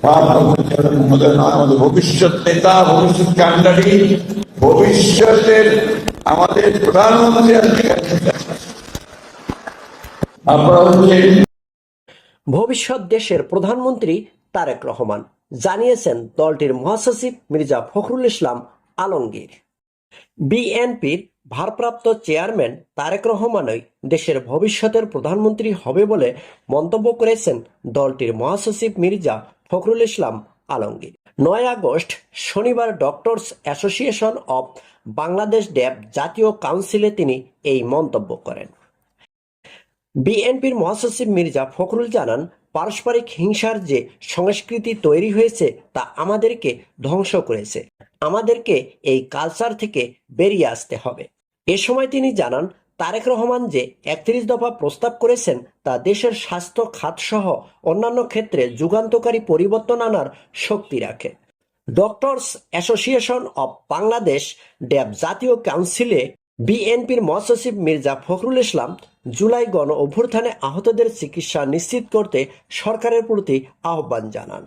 আমাদের ভবিষ্যৎ নেতা, ভবিষ্যৎ কান্ডারি, ভবিষ্যতের আমাদের প্রধানমন্ত্রী। আপনারা হচ্ছেন ভবিষ্যৎ দেশের প্রধানমন্ত্রী তারেক রহমান, জানিয়েছেন দলটির মহাসচিব মির্জা ফখরুল ইসলাম আলমগীর। বিএনপির ভারপ্রাপ্ত চেয়ারম্যান তারেক রহমানই দেশের ভবিষ্যতের প্রধানমন্ত্রী হবে বলে মন্তব্য করেছেন দলটির মহাসচিব মির্জা ফখরুল ইসলাম আলমগীর। 9 আগস্ট শনিবার ডক্টরস অ্যাসোসিয়েশন অব বাংলাদেশ ড্যাব জাতীয় কাউন্সিলে তিনি এই মন্তব্য করেন। বিএনপির মহাসচিব মির্জা ফখরুল জানান, পারস্পরিক হিংসার যে সংস্কৃতি তৈরি হয়েছে তা আমাদেরকে ধ্বংস করেছে। আমাদেরকে এই কালচার থেকে বেরিয়ে আসতে হবে। এ সময় তিনি জানান, তারেক রহমান যে 31 দফা প্রস্তাব করেছেন তা দেশের স্বাস্থ্য খাতসহ অন্যান্য ক্ষেত্রে যুগান্তকারী পরিবর্তন আনার শক্তি রাখে। ডক্টরস অ্যাসোসিয়েশন অব বাংলাদেশ ড্যাব জাতীয় কাউন্সিলে বিএনপির মহাসচিব মির্জা ফখরুল ইসলাম জুলাই গণ অভ্যুত্থানে আহতদের চিকিৎসা নিশ্চিত করতে সরকারের প্রতি আহ্বান জানান।